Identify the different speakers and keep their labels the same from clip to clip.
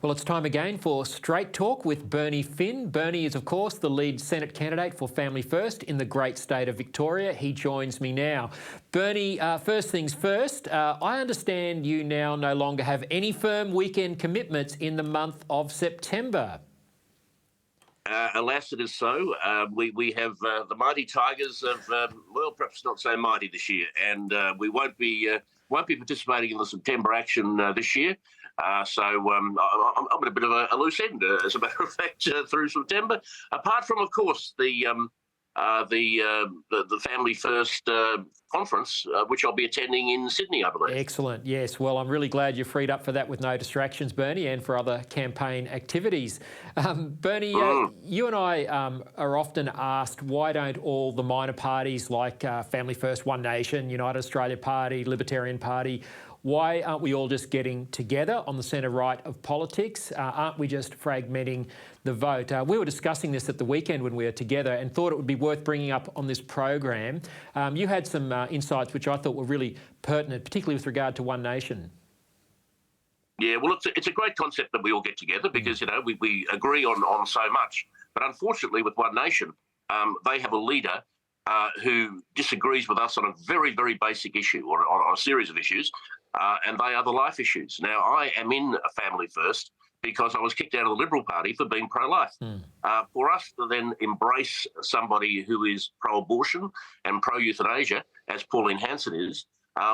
Speaker 1: Well, it's time again for Straight Talk with Bernie Finn. Bernie is, of course, the lead Senate candidate for Family First in the great state of Victoria. He joins me now. Bernie, first things first, I understand you now no longer have any firm weekend commitments in the month of September.
Speaker 2: Alas, it is so. We have the mighty Tigers of, well, perhaps not so mighty this year, and we won't be participating in the September action this year. So I'm at a bit of a loose end, as a matter of fact, through September. Apart from, of course, the Family First conference, which I'll be attending in Sydney, I believe.
Speaker 1: Excellent. Yes. Well, I'm really glad you're freed up for that with no distractions, Bernie, and for other campaign activities. Bernie, you and I are often asked, why don't all the minor parties like Family First, One Nation, United Australia Party, Libertarian Party, why aren't we all just getting together on the centre-right of politics? Aren't we just fragmenting the vote? We were discussing this at the weekend when we were together and thought it would be worth bringing up on this program. You had some insights which I thought were really pertinent, particularly with regard to One Nation.
Speaker 2: Yeah, well, it's a great concept that we all get together because, we agree on so much. But unfortunately with One Nation, they have a leader who disagrees with us on a very, very basic issue or on a series of issues. And they are the life issues. Now, I am in a Family First because I was kicked out of the Liberal Party for being pro-life. For us to then embrace somebody who is pro-abortion and pro-euthanasia, as Pauline Hanson is,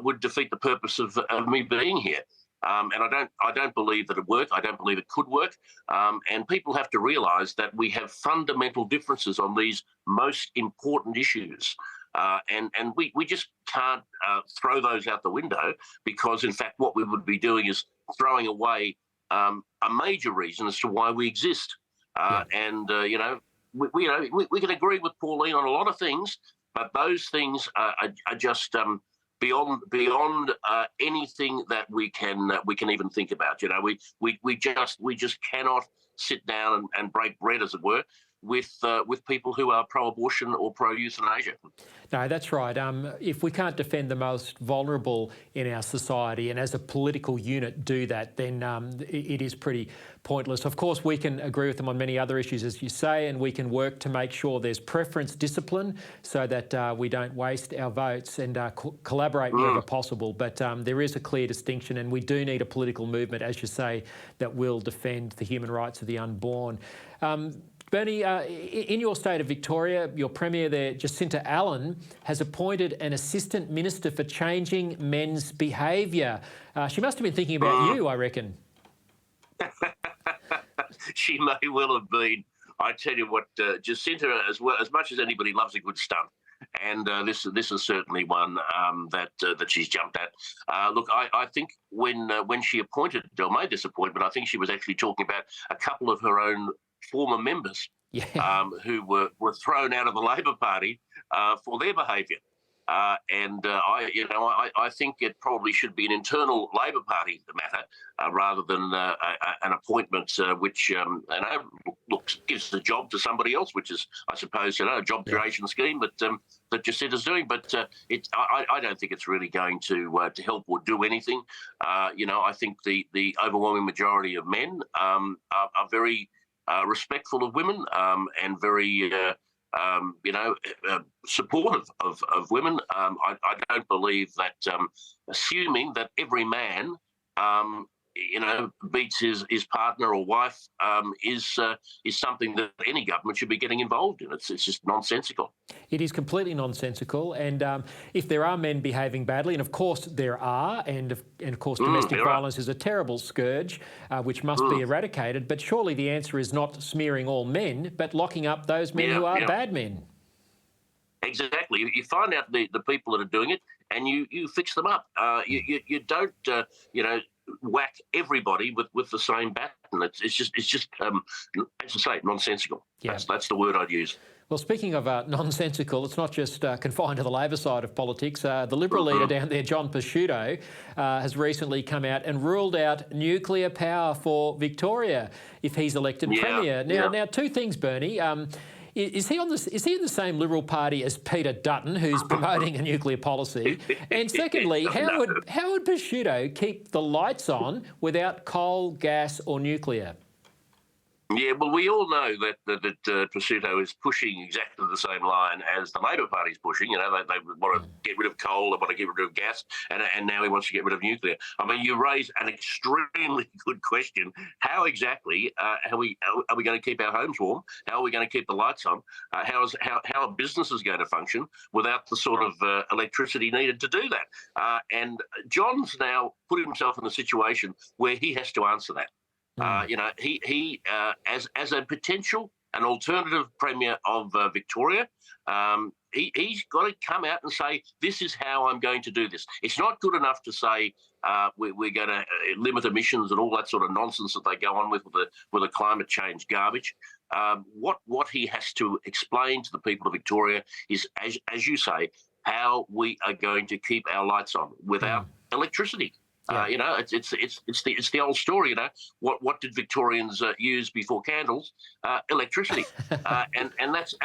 Speaker 2: would defeat the purpose of me being here. And I don't believe that it worked. I don't believe it could work. And people have to realise that we have fundamental differences on these most important issues. And we just can't throw those out the window because, in fact, what we would be doing is throwing away a major reason as to why we exist. And, we can agree with Pauline on a lot of things, but those things are just beyond anything that we can even think about. We just cannot sit down and break bread, as it were, with people who are pro-abortion or pro-euthanasia.
Speaker 1: No, that's right. If we can't defend the most vulnerable in our society and as a political unit do that, then it is pretty pointless. Of course, we can agree with them on many other issues, as you say, and we can work to make sure there's preference discipline so that we don't waste our votes and collaborate wherever possible. But there is a clear distinction, and we do need a political movement, as you say, that will defend the human rights of the unborn. Bernie, in your state of Victoria, your Premier there, Jacinta Allan, has appointed an Assistant Minister for Changing Men's Behaviour. She must have been thinking about you, I reckon.
Speaker 2: She may well have been. I tell you what, Jacinta, as much as anybody loves a good stunt, and this is certainly one that she's jumped at. Look, I think when she appointed or made this appointment, I think she was actually talking about a couple of her own former members who were thrown out of the Labor Party for their behaviour. And I think it probably should be an internal Labor Party matter rather than an appointment which gives the job to somebody else, which is, I suppose, a job creation scheme that Jacinta's doing. But I don't think it's really going to help or do anything. I think the overwhelming majority of men are very respectful of women and very supportive of women. I don't believe that assuming that every man beats his partner or wife is something that any government should be getting involved in. It's just nonsensical.
Speaker 1: It is completely nonsensical. And if there are men behaving badly, and of course there are, and of course domestic violence is a terrible scourge which must be eradicated, but surely the answer is not smearing all men, but locking up those men who are bad men.
Speaker 2: Exactly. You find out the people that are doing it, and you fix them up. You don't whack everybody with the same baton. It's just as I say, nonsensical. That's the word I'd use.
Speaker 1: Well, speaking of nonsensical, it's not just confined to the Labor side of politics. The Liberal leader down there, John Pesutto, has recently come out and ruled out nuclear power for Victoria if he's elected Premier. Now, two things, Bernie. is he on this? Is he in the same Liberal Party as Peter Dutton, who's promoting a nuclear policy? And secondly, how would Prosciutto keep the lights on without coal, gas, or nuclear?
Speaker 2: Yeah, well, we all know that Prosciutto is pushing exactly the same line as the Labor Party's pushing. You know, they want to get rid of coal, they want to get rid of gas, and now he wants to get rid of nuclear. I mean, you raise an extremely good question. How exactly are we going to keep our homes warm? How are we going to keep the lights on? How are businesses going to function without the sort of electricity needed to do that? And John's now put himself in a situation where he has to answer that. You know, he as a potential, an alternative Premier of Victoria, he's got to come out and say, this is how I'm going to do this. It's not good enough to say we're going to limit emissions and all that sort of nonsense that they go on with the climate change garbage. What he has to explain to the people of Victoria is, as you say, how we are going to keep our lights on without electricity.
Speaker 1: Yeah.
Speaker 2: You know, it's the old story. You know, what did Victorians use before candles? Electricity, and that's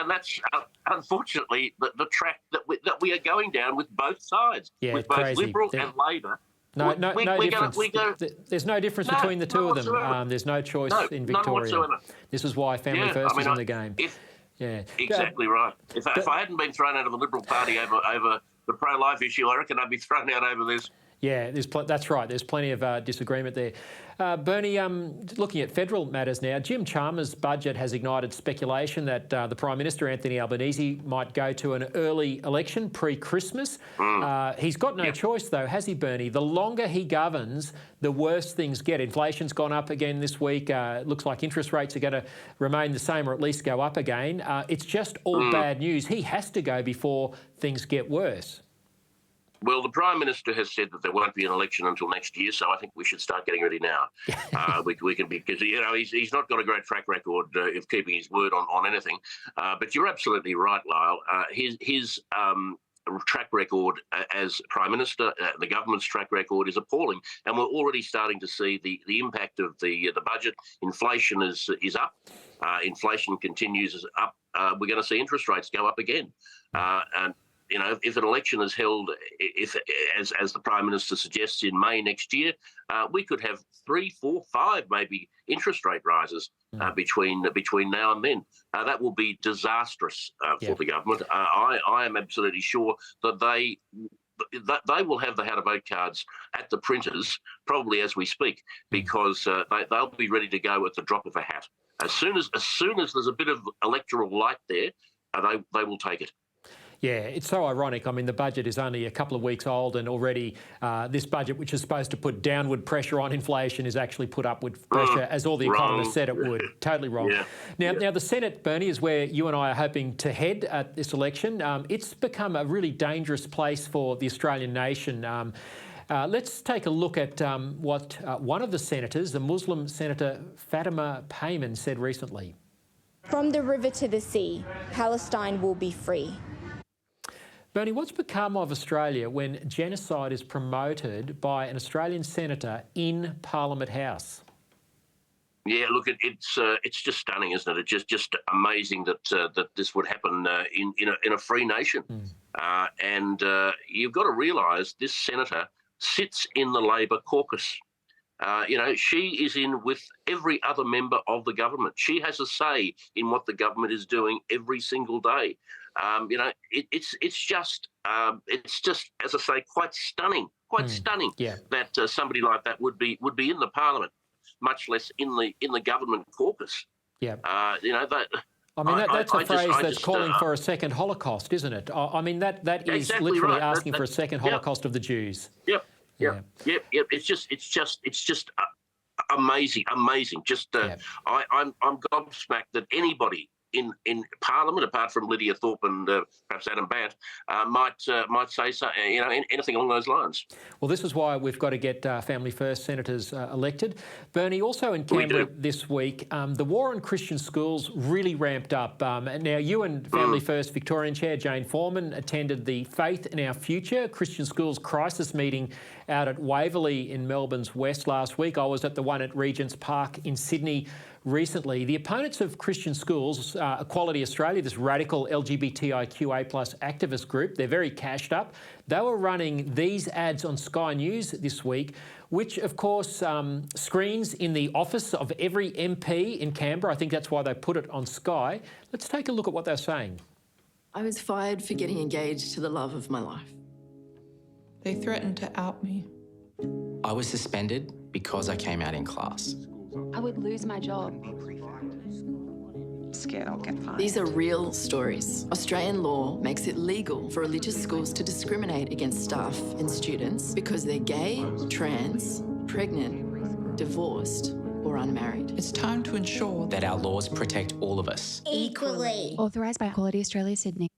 Speaker 2: unfortunately the track that we are going down with both sides, with both
Speaker 1: crazy.
Speaker 2: Liberal and Labor.
Speaker 1: No difference. There's no difference between the two of them.
Speaker 2: Whatsoever.
Speaker 1: There's no choice in
Speaker 2: None
Speaker 1: Victoria.
Speaker 2: whatsoever.
Speaker 1: This is why Family First is in the game.
Speaker 2: Exactly right. If I hadn't been thrown out of the Liberal Party over the pro-life issue, I reckon I'd be thrown out over this.
Speaker 1: Yeah, that's right. There's plenty of disagreement there. Bernie, looking at federal matters now, Jim Chalmers' budget has ignited speculation that the Prime Minister, Anthony Albanese, might go to an early election pre-Christmas. He's got no choice, though, has he, Bernie? The longer he governs, the worse things get. Inflation's gone up again this week. It looks like interest rates are going to remain the same or at least go up again. It's just all bad news. He has to go before things get worse.
Speaker 2: Well, the Prime Minister has said that there won't be an election until next year, so I think we should start getting ready now. We can, because, you know, he's not got a great track record of keeping his word on anything. But you're absolutely right, Lyle. His track record as Prime Minister, the government's track record is appalling, and we're already starting to see the impact of the budget. Inflation is up. Inflation continues up. We're going to see interest rates go up again, and you know, if an election is held, as the Prime Minister suggests, in May next year, we could have 3, 4, 5 maybe interest rate rises between now and then. That will be disastrous for the government. I am absolutely sure that they will have the how to vote cards at the printers probably as we speak, because they'll be ready to go at the drop of a hat. As soon as there's a bit of electoral light there, they will take it.
Speaker 1: Yeah, it's so ironic. I mean, the budget is only a couple of weeks old, and already this budget, which is supposed to put downward pressure on inflation, is actually put upward pressure, as all the economists said it would. Totally wrong. Now, the Senate, Bernie, is where you and I are hoping to head at this election. It's become a really dangerous place for the Australian nation. Let's take a look at what one of the senators, the Muslim Senator Fatima Payman, said recently.
Speaker 3: From the river to the sea, Palestine will be free.
Speaker 1: Bernie, what's become of Australia when genocide is promoted by an Australian senator in Parliament House?
Speaker 2: Yeah, look, it's just stunning, isn't it? It's just amazing that this would happen in a free nation. And you've got to realise this senator sits in the Labor caucus. You know, she is in with every other member of the government. She has a say in what the government is doing every single day. You know, it's just, as I say, quite stunning. Stunning that somebody like that would be in the Parliament, much less in the government caucus. You know that.
Speaker 1: I mean, that's a phrase that's calling for a second Holocaust, isn't it? I mean, that is
Speaker 2: exactly
Speaker 1: literally
Speaker 2: right.
Speaker 1: asking for a second Holocaust of the Jews.
Speaker 2: Yep. It's just amazing. Just I'm gobsmacked that anybody in Parliament, apart from Lydia Thorpe and perhaps Adam Bant, might say so, you know, anything along those lines.
Speaker 1: Well, this is why we've got to get Family First senators elected. Bernie, also in Canberra this week, the war on Christian schools really ramped up. Now, you and Family First Victorian Chair Jane Foreman attended the Faith in Our Future Christian Schools Crisis meeting out at Waverley in Melbourne's West last week. I was at the one at Regent's Park in Sydney recently. The opponents of Christian schools, Equality Australia, this radical LGBTIQA+ activist group, they're very cashed up. They were running these ads on Sky News this week, which of course screens in the office of every MP in Canberra. I think that's why they put it on Sky. Let's take a look at what they're saying.
Speaker 4: I was fired for getting engaged to the love of my life.
Speaker 5: They threatened to out me.
Speaker 6: I was suspended because I came out in class.
Speaker 7: I would lose my job.
Speaker 5: Scared I'll get fined.
Speaker 4: These are real stories. Australian law makes it legal for religious schools to discriminate against staff and students because they're gay, trans, pregnant, divorced, or unmarried.
Speaker 5: It's time to ensure
Speaker 6: That our laws protect all of us.
Speaker 3: Equally.
Speaker 7: Authorised by Equality Australia, Sydney.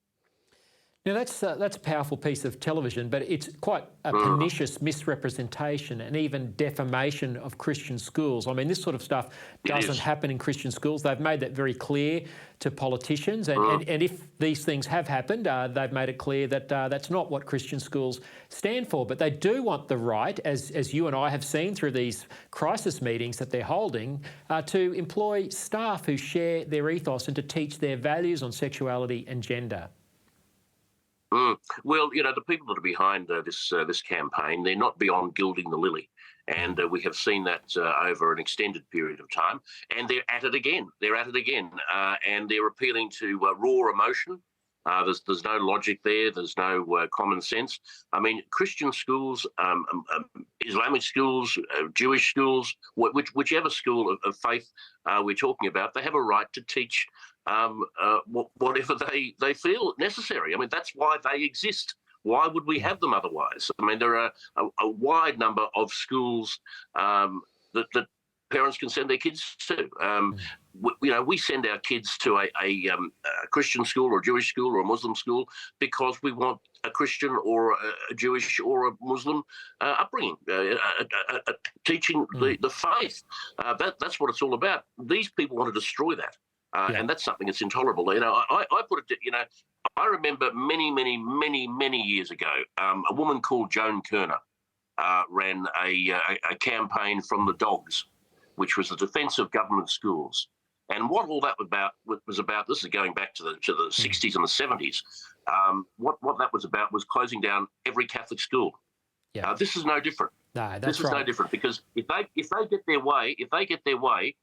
Speaker 1: Now, that's a powerful piece of television, but it's quite a pernicious misrepresentation and even defamation of Christian schools. I mean, this sort of stuff doesn't happen in Christian schools. They've made that very clear to politicians. And if these things have happened, they've made it clear that that's not what Christian schools stand for. But they do want the right, as you and I have seen through these crisis meetings that they're holding, to employ staff who share their ethos and to teach their values on sexuality and gender.
Speaker 2: Well, you know, the people that are behind this campaign, they're not beyond gilding the lily. And we have seen that over an extended period of time. And they're at it again. And they're appealing to raw emotion. There's no logic there. There's no common sense. I mean, Christian schools, Islamic schools, Jewish schools, whichever school of faith we're talking about, they have a right to teach whatever they feel necessary. I mean, that's why they exist. Why would we have them otherwise? I mean, there are a wide number of schools that parents can send their kids to. We send our kids to a Christian school or a Jewish school or a Muslim school because we want a Christian or a Jewish or a Muslim upbringing, teaching the faith. That's what it's all about. These people want to destroy that. And that's something that's intolerable. You know, I put it, you know, I remember many years ago, a woman called Joan Kerner ran a campaign from the Dogs, which was the defence of government schools. And what all that was about, this is going back to the 60s and the 70s, what that was about was closing down every Catholic school.
Speaker 1: Yeah.
Speaker 2: This is no different.
Speaker 1: No, that's
Speaker 2: this is no different because if they get their way,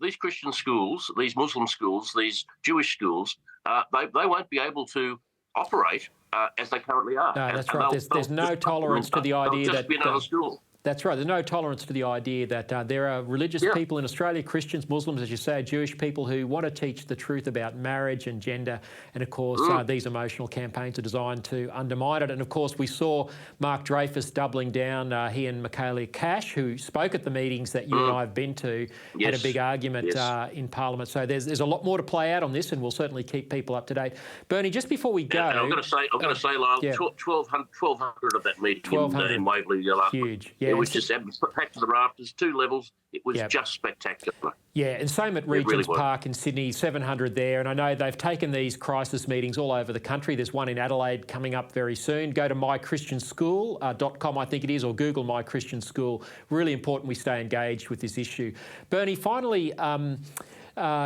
Speaker 2: these Christian schools, these Muslim schools, these Jewish schools, they won't be able to operate as they currently are.
Speaker 1: No, that's right. There's no tolerance to the idea that...
Speaker 2: be another school.
Speaker 1: That's right. There's no tolerance to the idea that there are religious people in Australia, Christians, Muslims, as you say, Jewish people who want to teach the truth about marriage and gender. And of course, these emotional campaigns are designed to undermine it. And of course, we saw Mark Dreyfus doubling down. He and Michaelia Cash, who spoke at the meetings that you and I have been to, had a big argument in Parliament. So there's a lot more to play out on this, and we'll certainly keep people up to date. Bernie, just before we go,
Speaker 2: and I've got to say, Lyle, 1,200 of that meeting in Waverley last week.
Speaker 1: Huge. Yeah.
Speaker 2: It was just packed to the rafters, 2 levels. It was just spectacular.
Speaker 1: Yeah, and same at Regent's Park in Sydney, 700 there. And I know they've taken these crisis meetings all over the country. There's one in Adelaide coming up very soon. Go to mychristianschool.com, I think it is, or Google My Christian School. Really important we stay engaged with this issue. Bernie, finally,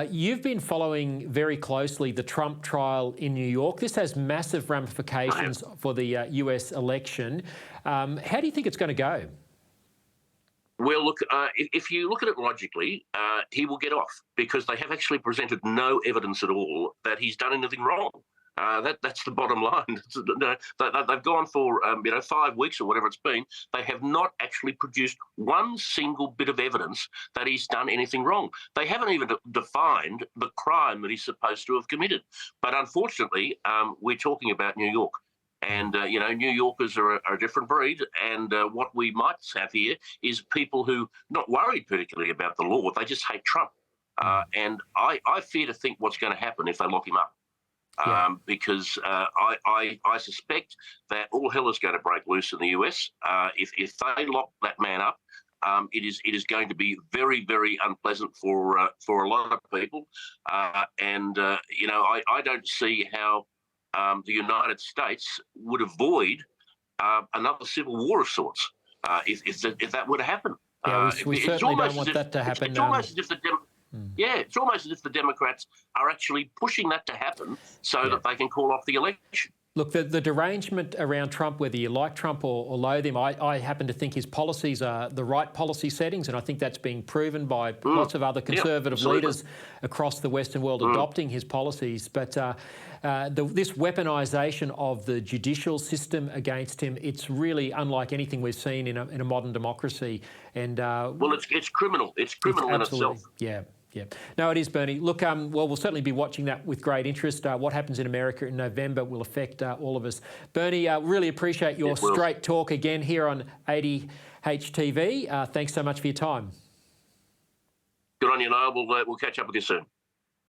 Speaker 1: you've been following very closely the Trump trial in New York. This has massive ramifications for the US election. How do you think it's going to go?
Speaker 2: Well, look, if you look at it logically, he will get off because they have actually presented no evidence at all that he's done anything wrong. That's the bottom line. They've gone for 5 weeks or whatever it's been. They have not actually produced one single bit of evidence that he's done anything wrong. They haven't even defined the crime that he's supposed to have committed. But unfortunately, we're talking about New York. And, New Yorkers are a different breed. And what we might have here is people who not worried particularly about the law. They just hate Trump. And I fear to think what's going to happen if they lock him up. Because I suspect that all hell is going to break loose in the US. If they lock that man up, it is going to be very, very unpleasant for a lot of people. I don't see how the United States would avoid another civil war of sorts if that were to happen.
Speaker 1: Yeah, we certainly don't want that to happen.
Speaker 2: It's almost as if Yeah, it's almost as if the Democrats are actually pushing that to happen so that they can call off the election.
Speaker 1: Look, the derangement around Trump, whether you like Trump or loathe him, I happen to think his policies are the right policy settings, and I think that's being proven by lots of other conservative leaders across the Western world adopting his policies. But this weaponisation of the judicial system against him, it's really unlike anything we've seen in a modern democracy. And
Speaker 2: well, it's criminal. It's criminal in itself.
Speaker 1: Yeah. Yeah. No, it is, Bernie. Look, well, we'll certainly be watching that with great interest. What happens in America in November will affect all of us. Bernie, really appreciate your straight talk again here on ADH TV. Thanks so much for your time.
Speaker 2: Good on you, Noel. We'll catch up with you soon.